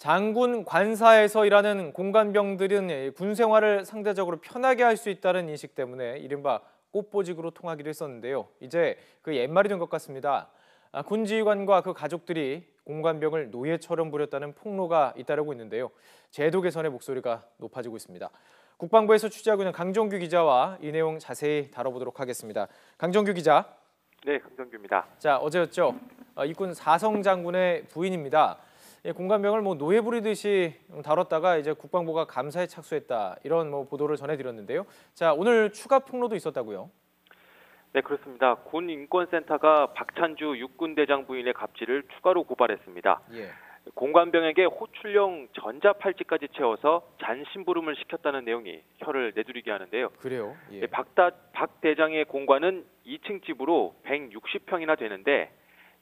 장군 관사에서 일하는 공관병들은 군 생활을 상대적으로 편하게 할 수 있다는 인식 때문에 이른바 꽃보직으로 통하기로 했었는데요. 이제 그 옛말이 된 것 같습니다. 군 지휘관과 그 가족들이 공관병을 노예처럼 부렸다는 폭로가 잇따르고 있는데요. 제도 개선의 목소리가 높아지고 있습니다. 국방부에서 취재하고 있는 강정규 기자와 이 내용 자세히 다뤄보도록 하겠습니다. 강정규 기자. 네, 강정규입니다. 자, 어제였죠. 육군 사성 장군의 부인입니다. 공관병을 노예 부리듯이 다뤘다가 이제 국방부가 감사에 착수했다, 이런 보도를 전해드렸는데요. 자, 오늘 추가 폭로도 있었다고요? 네, 그렇습니다. 군인권센터가 박찬주 육군대장 부인의 갑질을 추가로 고발했습니다. 예. 공관병에게 호출용 전자팔찌까지 채워서 잔심부름을 시켰다는 내용이 혀를 내두리게 하는데요. 그래요? 예. 박 대장의 공관은 2층 집으로 160평이나 되는데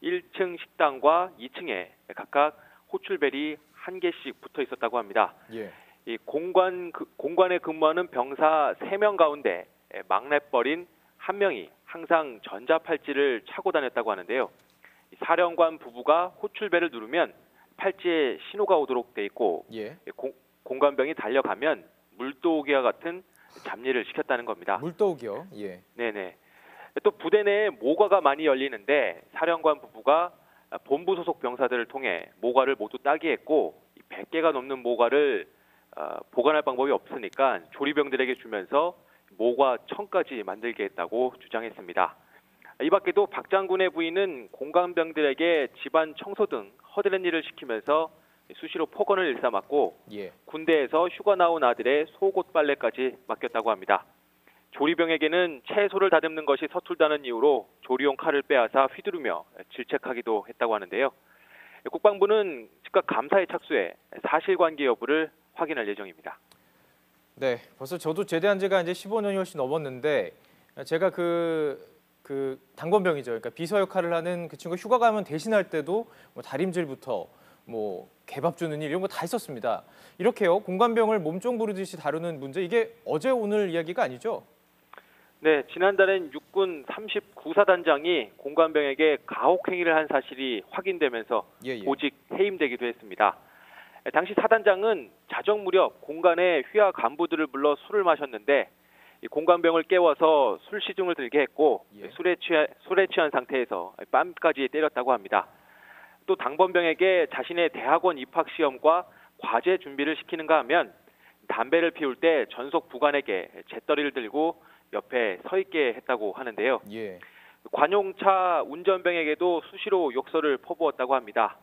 1층 식당과 2층에 각각 호출벨이 1개씩 붙어 있었다고 합니다. 예. 이 공관에 근무하는 병사 3명 가운데 막내뻘인 1명이 항상 전자팔찌를 차고 다녔다고 하는데요. 사령관 부부가 호출벨을 누르면 팔찌에 신호가 오도록 돼 있고, 예. 공관병이 달려가면 물도우기와 같은 잡일을 시켰다는 겁니다. 물도우기요? 예. 네네. 또 부대 내에 모과가 많이 열리는데 사령관 부부가 본부 소속 병사들을 통해 모과를 모두 따게 했고, 100개가 넘는 모과를 보관할 방법이 없으니까 조리병들에게 주면서 모과 청까지 만들게 했다고 주장했습니다. 이 밖에도 박 장군의 부인은 공관병들에게 집안 청소 등 허드렛 일을 시키면서 수시로 폭언을 일삼았고, 예. 군대에서 휴가 나온 아들의 속옷 빨래까지 맡겼다고 합니다. 조리병에게는 채소를 다듬는 것이 서툴다는 이유로 조리용 칼을 빼앗아 휘두르며 질책하기도 했다고 하는데요. 국방부는 즉각 감사에 착수해 사실관계 여부를 확인할 예정입니다. 네, 벌써 저도 제대한 지가 이제 15년이 훨씬 넘었는데, 제가 그 당번병이죠. 그러니까 비서 역할을 하는 그 친구가 휴가 가면 대신할 때도 다림질부터 개밥 주는 일, 이런 거 다 있었습니다. 이렇게요, 공관병을 몸종 부르듯이 다루는 문제, 이게 어제 오늘 이야기가 아니죠? 네, 지난달엔 육군 39사단장이 공관병에게 가혹행위를 한 사실이 확인되면서 보직 해임되기도 했습니다. 당시 사단장은 자정 무렵 공관의 휘하 간부들을 불러 술을 마셨는데, 공관병을 깨워서 술 시중을 들게 했고, 술에 취한 상태에서 뺨까지 때렸다고 합니다. 또 당번병에게 자신의 대학원 입학 시험과 과제 준비를 시키는가 하면 담배를 피울 때 전속 부관에게 재떨이를 들고 옆에 서 있게 했다고 하는데요. 예. 관용차 운전병에게도 수시로 욕설을 퍼부었다고 합니다.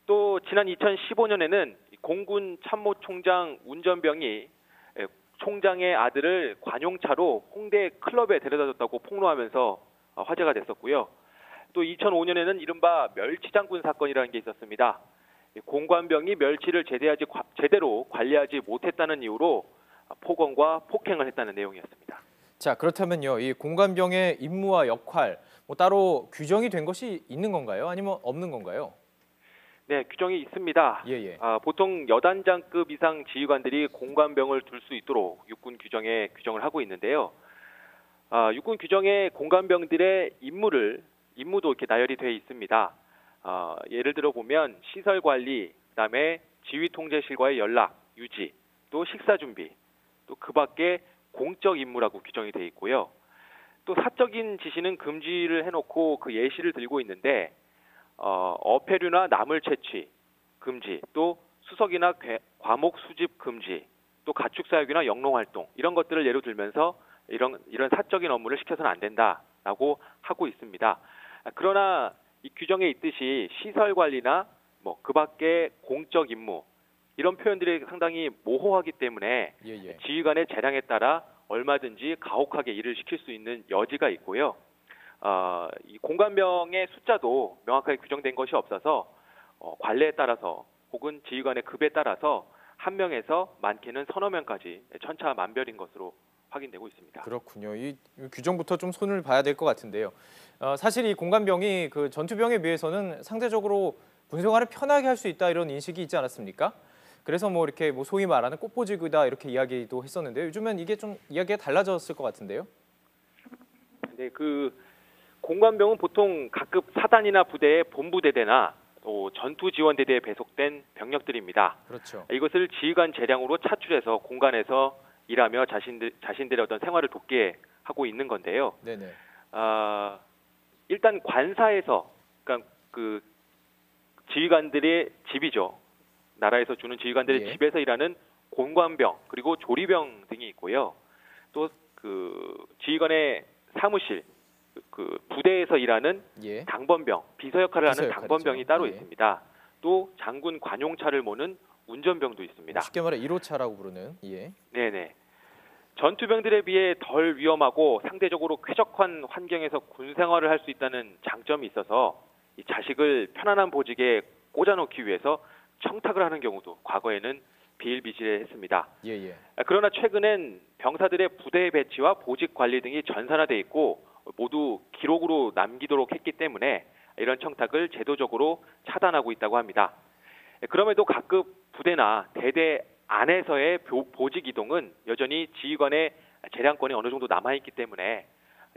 또 지난 2015년에는 공군 참모총장 운전병이 총장의 아들을 관용차로 홍대 클럽에 데려다줬다고 폭로하면서 화제가 됐었고요. 또 2005년에는 이른바 멸치장군 사건이라는 게 있었습니다. 공관병이 멸치를 제대로 관리하지 못했다는 이유로 폭언과 폭행을 했다는 내용이었습니다. 자, 그렇다면요, 이 공관병의 임무와 역할 따로 규정이 된 것이 있는 건가요? 아니면 없는 건가요? 네, 규정이 있습니다. 예. 보통 여단장급 이상 지휘관들이 공관병을 둘 수 있도록 육군 규정에 규정을 하고 있는데요. 육군 규정에 공관병들의 임무도 이렇게 나열이 되어 있습니다. 예를 들어 보면 시설 관리, 그다음에 지휘 통제실과의 연락, 유지, 또 식사 준비, 또 그 밖에 공적 임무라고 규정이 되어 있고요. 또 사적인 지시는 금지를 해놓고 그 예시를 들고 있는데, 어패류나 나물 채취 금지, 또 수석이나 과목 수집 금지, 또 가축 사육이나 영농 활동, 이런 것들을 예로 들면서 이런 사적인 업무를 시켜서는 안 된다라고 하고 있습니다. 그러나 이 규정에 있듯이 시설 관리나 그 밖에 공적 임무, 이런 표현들이 상당히 모호하기 때문에 지휘관의 재량에 따라 얼마든지 가혹하게 일을 시킬 수 있는 여지가 있고요. 이 공관병의 숫자도 명확하게 규정된 것이 없어서 관례에 따라서 혹은 지휘관의 급에 따라서 1명에서 많게는 서너 명까지 천차만별인 것으로 확인되고 있습니다. 그렇군요. 이 규정부터 좀 손을 봐야 될 것 같은데요. 사실 이 공관병이 그 전투병에 비해서는 상대적으로 군생활을 편하게 할 수 있다, 이런 인식이 있지 않았습니까? 그래서 이렇게 소위 말하는 꽃보직이다, 이렇게 이야기도 했었는데요. 요즘엔 이게 좀 이야기가 달라졌을 것 같은데요. 네, 공관병은 보통 각급 사단이나 부대의 본부대대나 전투 지원대대에 배속된 병력들입니다. 그렇죠. 이것을 지휘관 재량으로 차출해서 공간에서 일하며 자신들의 어떤 생활을 돕게 하고 있는 건데요. 네네. 일단 관사에서, 그러니까 그 지휘관들의 집이죠. 나라에서 주는 지휘관들의 예. 집에서 일하는 공관병 그리고 조리병 등이 있고요. 또 그 지휘관의 사무실, 그 부대에서 일하는 예. 당번병, 비서 역할을 비서 하는 역할이죠. 당번병이 따로 예. 있습니다. 또 장군 관용차를 모는 운전병도 있습니다. 쉽게 말해 1호차라고 부르는. 예. 네네. 전투병들에 비해 덜 위험하고 상대적으로 쾌적한 환경에서 군 생활을 할 수 있다는 장점이 있어서 이 자식을 편안한 보직에 꽂아놓기 위해서 청탁을 하는 경우도 과거에는 비일비재했습니다. 예예. 그러나 최근엔 병사들의 부대 배치와 보직 관리 등이 전산화돼 있고 모두 기록으로 남기도록 했기 때문에 이런 청탁을 제도적으로 차단하고 있다고 합니다. 그럼에도 각급 부대나 대대 안에서의 보직 이동은 여전히 지휘관의 재량권이 어느 정도 남아있기 때문에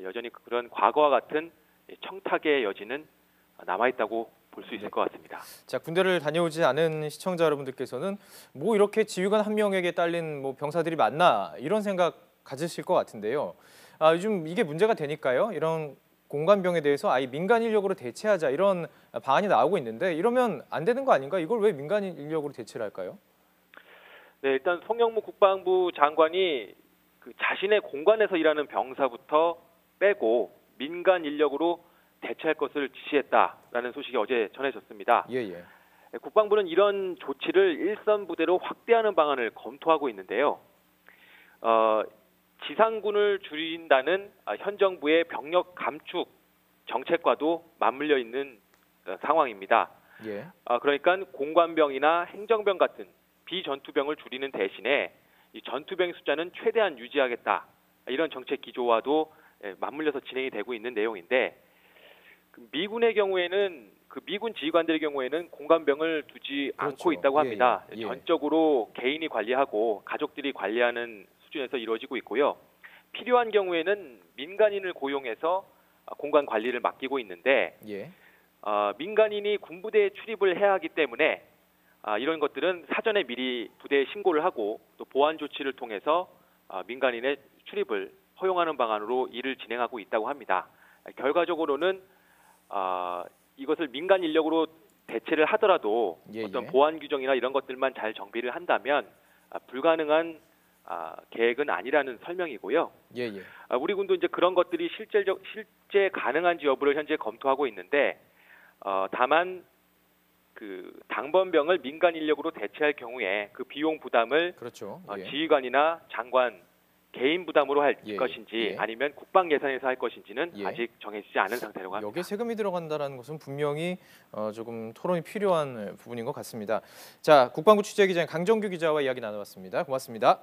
여전히 그런 과거와 같은 청탁의 여지는 남아있다고 볼 수 있을 것 같습니다. 자, 군대를 다녀오지 않은 시청자 여러분들께서는 뭐 이렇게 지휘관 한 명에게 딸린 뭐 병사들이 많나 이런 생각 가지실 것 같은데요. 요즘 이게 문제가 되니까요. 이런 공관병에 대해서 아예 민간 인력으로 대체하자 이런 방안이 나오고 있는데 이러면 안 되는 거 아닌가? 이걸 왜 민간 인력으로 대체를 할까요? 네, 일단 송영무 국방부 장관이 그 자신의 공관에서 일하는 병사부터 빼고 민간 인력으로 대체할 것을 지시했다라는 소식이 어제 전해졌습니다. 예예. 국방부는 이런 조치를 일선 부대로 확대하는 방안을 검토하고 있는데요. 지상군을 줄인다는 현 정부의 병력 감축 정책과도 맞물려 있는 상황입니다. 예. 그러니까 공관병이나 행정병 같은 비전투병을 줄이는 대신에 이 전투병 숫자는 최대한 유지하겠다. 이런 정책 기조와도 맞물려서 진행이 되고 있는 내용인데 미군의 경우에는 미군 지휘관들의 경우에는 공관병을 두지 그렇죠. 않고 있다고 합니다. 예. 전적으로 개인이 관리하고 가족들이 관리하는 수준에서 이루어지고 있고요. 필요한 경우에는 민간인을 고용해서 공간 관리를 맡기고 있는데 예. 민간인이 군부대에 출입을 해야 하기 때문에 이런 것들은 사전에 미리 부대에 신고를 하고 또 보안 조치를 통해서 민간인의 출입을 허용하는 방안으로 일을 진행하고 있다고 합니다. 결과적으로는 이것을 민간 인력으로 대체를 하더라도 어떤 보안 규정이나 이런 것들만 잘 정비를 한다면 불가능한 계획은 아니라는 설명이고요. 예예. 우리 군도 이제 그런 것들이 실제 가능한지 여부를 현재 검토하고 있는데 다만 그 당번병을 민간 인력으로 대체할 경우에 그 비용 부담을 그렇죠. 예. 지휘관이나 장관 개인 부담으로 할 것인지 아니면 국방 예산에서 할 것인지는 아직 정해지지 않은 상태라고 합니다. 여기에 세금이 들어간다는 것은 분명히 조금 토론이 필요한 부분인 것 같습니다. 자, 국방부 취재기자인 강정규 기자와 이야기 나눠봤습니다. 고맙습니다.